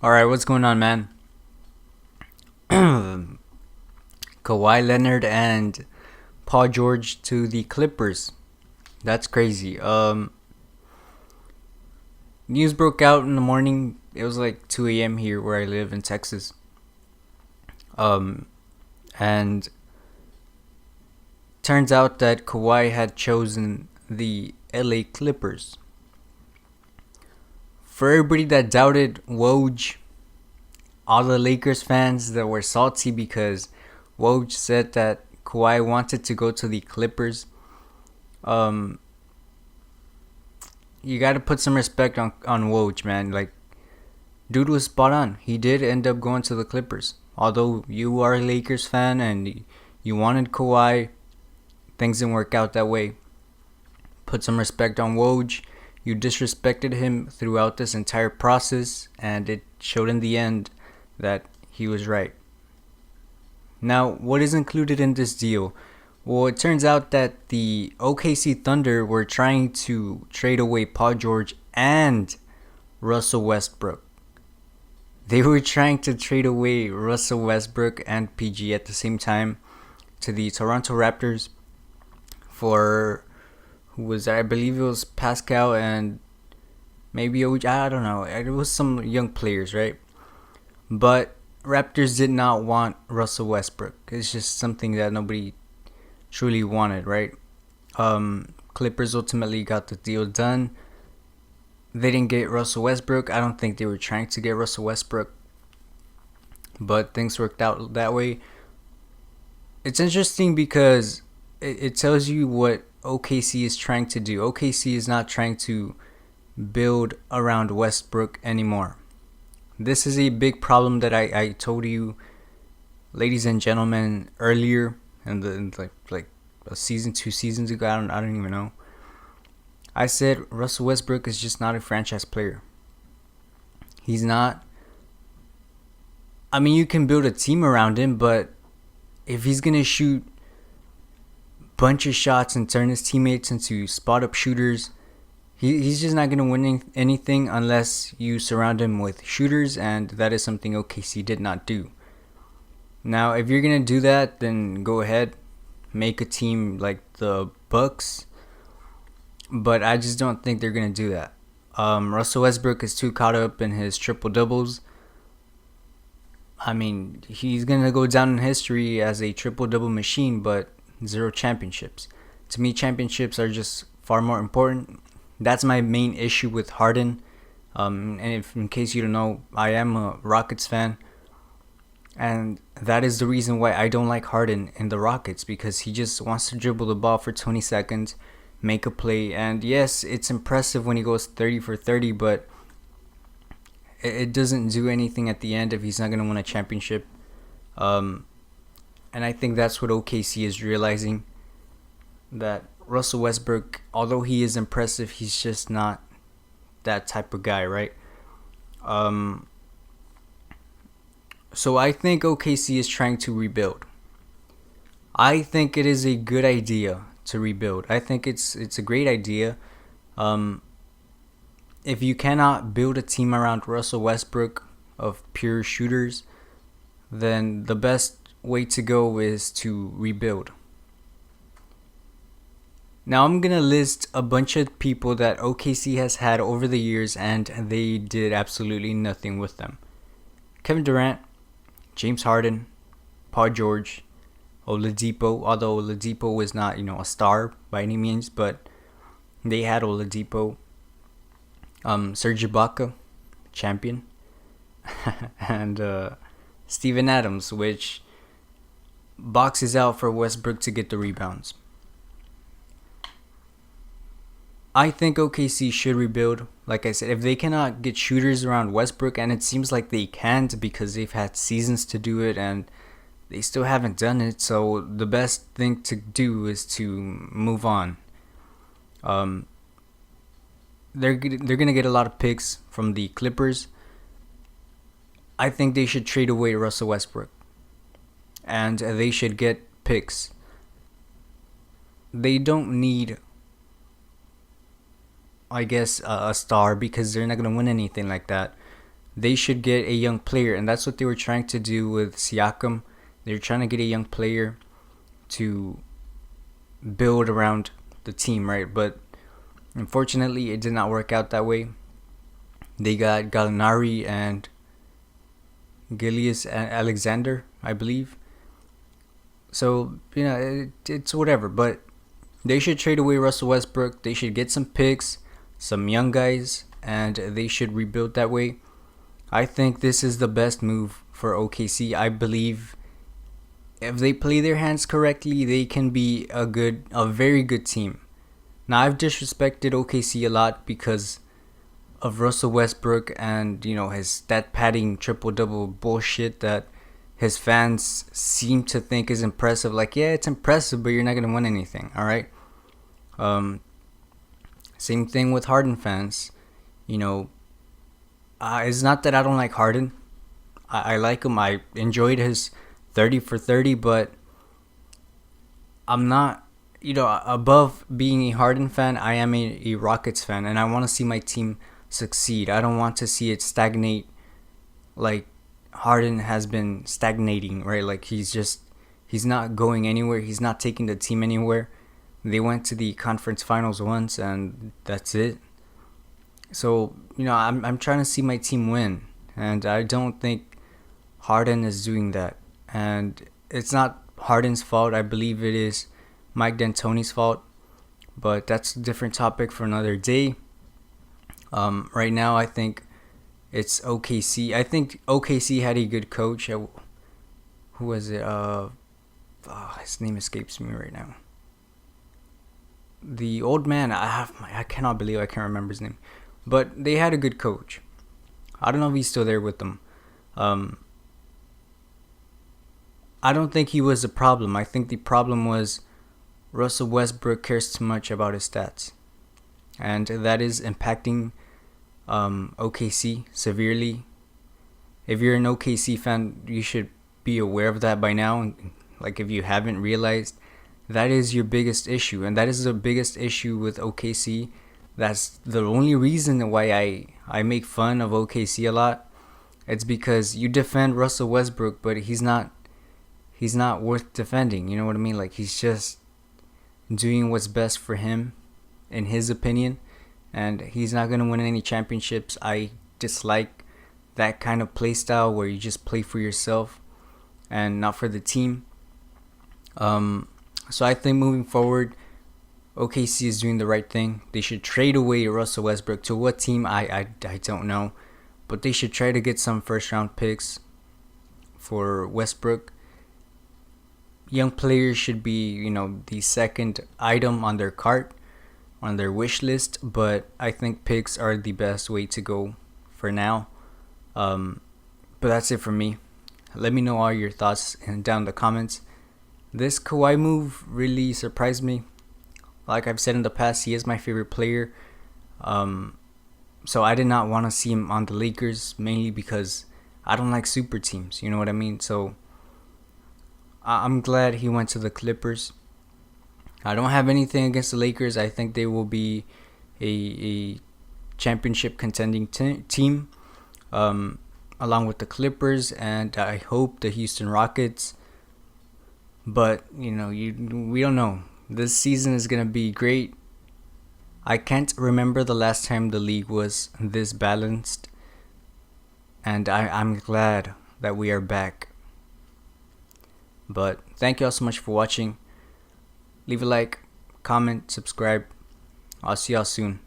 All right, what's going on, man? Kawhi Leonard and Paul George to the Clippers. That's crazy. News broke out in the morning. It was like 2 a.m. here where I live in Texas. Um, and turns out that Kawhi had chosen the LA Clippers. For everybody that doubted Woj, all the Lakers fans that were salty because Woj said that Kawhi wanted to go to the Clippers. Um, you got to put some respect on Woj, man. Like, dude was spot on. He did end up going to the Clippers. Although you are a Lakers fan and you wanted Kawhi, things didn't work out that way. Put some respect on Woj. You disrespected him throughout this entire process, and it showed in the end that he was right. Now, what is included in this deal? Well, it turns out that the OKC Thunder were trying to trade away Paul George and Russell Westbrook. They were trying to trade away Russell Westbrook and PG at the same time to the Toronto Raptors for who was there? I believe it was Pascal and maybe OG. I don't know. It was some young players, right? But Raptors did not want Russell Westbrook. It's just something that nobody truly wanted, right? Clippers ultimately got the deal done. They didn't get Russell Westbrook. I don't think they were trying to get Russell Westbrook, but things worked out that way. It's interesting because it tells you what OKC is trying to do. OKC is not trying to build around Westbrook anymore. This is a big problem that I told you, ladies and gentlemen, earlier in like a season, 2 seasons ago. I don't even know. I said Russell Westbrook is just not a franchise player. He's not. I mean, you can build a team around him, but if he's gonna shoot a bunch of shots and turn his teammates into spot up shooters, he's just not gonna win anything unless you surround him with shooters, and that is something OKC did not do. Now, if you're gonna do that, then go ahead, make a team like the Bucks. But I just don't think they're going to do that. Russell Westbrook is too caught up in his triple doubles. I mean, he's going to go down in history as a triple double machine, but zero championships. To me, championships are just far more important. That's my main issue with Harden. And if, in case you don't know, I am a Rockets fan. And that is the reason why I don't like Harden in the Rockets, because he just wants to dribble the ball for 20 seconds, make a play, and yes, it's impressive when he goes 30 for 30, but it doesn't do anything at the end if he's not going to win a championship. And I think that's what OKC is realizing, that Russell Westbrook, although he is impressive, he's just not that type of guy, right? So I think OKC is trying to rebuild. I think it is a good idea to rebuild. I think it's a great idea. If you cannot build a team around Russell Westbrook of pure shooters, then the best way to go is to rebuild. Now I'm going to list a bunch of people that OKC has had over the years and they did absolutely nothing with them. Kevin Durant, James Harden, Paul George, Oladipo, although Oladipo was not, a star by any means, but they had Oladipo. Serge Ibaka, champion, and Steven Adams, which boxes out for Westbrook to get the rebounds. I think OKC should rebuild. Like I said, if they cannot get shooters around Westbrook, and it seems like they can't because they've had seasons to do it and they still haven't done it, so the best thing to do is to move on. They're gonna get a lot of picks from the Clippers. I think they should trade away Russell Westbrook, and they should get picks. They don't need, I guess, a star, because they're not gonna win anything like that. they should get a young player, and that's what they were trying to do with Siakam. They're trying to get a young player to build around the team, right? But unfortunately, it did not work out that way. They got Gallinari and Gilius Alexander, I believe. So, it's whatever. But they should trade away Russell Westbrook. They should get some picks, some young guys, and they should rebuild that way. I think this is the best move for OKC. I believe if they play their hands correctly, they can be a very good team. Now, I've disrespected OKC a lot because of Russell Westbrook and, his stat padding triple-double bullshit that his fans seem to think is impressive. Like, yeah, it's impressive, but you're not going to win anything, all right? Same thing with Harden fans. It's not that I don't like Harden. I like him. I enjoyed his 30 for 30, but I'm not, above being a Harden fan, I am a Rockets fan, and I want to see my team succeed. I don't want to see it stagnate like Harden has been stagnating, right? Like he's not going anywhere. He's not taking the team anywhere. They went to the conference finals once, and that's it. So, I'm trying to see my team win, and I don't think Harden is doing that. And it's not Harden's fault. I believe it is Mike D'Antoni's fault, but that's a different topic for another day. Right now, I think it's OKC. I think OKC had a good coach. Who was it? His name escapes me right now. The old man. I cannot believe I can't remember his name. But they had a good coach. I don't know if he's still there with them. I don't think he was the problem. I think the problem was Russell Westbrook cares too much about his stats. And that is impacting OKC severely. If you're an OKC fan, you should be aware of that by now. Like, if you haven't realized, that is your biggest issue. And that is the biggest issue with OKC. That's the only reason why I make fun of OKC a lot. It's because you defend Russell Westbrook, but he's not worth defending. You know what I mean? Like, he's just doing what's best for him, in his opinion. And he's not going to win any championships. I dislike that kind of play style where you just play for yourself and not for the team. So I think moving forward, OKC is doing the right thing. They should trade away Russell Westbrook. To what team, I don't know. But they should try to get some first-round picks for Westbrook. Young players should be, the second item on their cart, on their wish list. But I think picks are the best way to go for now. But that's it for me. Let me know all your thoughts down in the comments. This Kawhi move really surprised me. Like I've said in the past, he is my favorite player. So I did not want to see him on the Lakers, mainly because I don't like super teams. You know what I mean? So I'm glad he went to the Clippers. I don't have anything against the Lakers. I think they will be a championship contending team, along with the Clippers, and I hope the Houston Rockets. But we don't know. This season is gonna be great. I can't remember the last time the league was this balanced, and I'm glad that we are back. But thank you all so much for watching. Leave a like, comment, subscribe. I'll see y'all soon.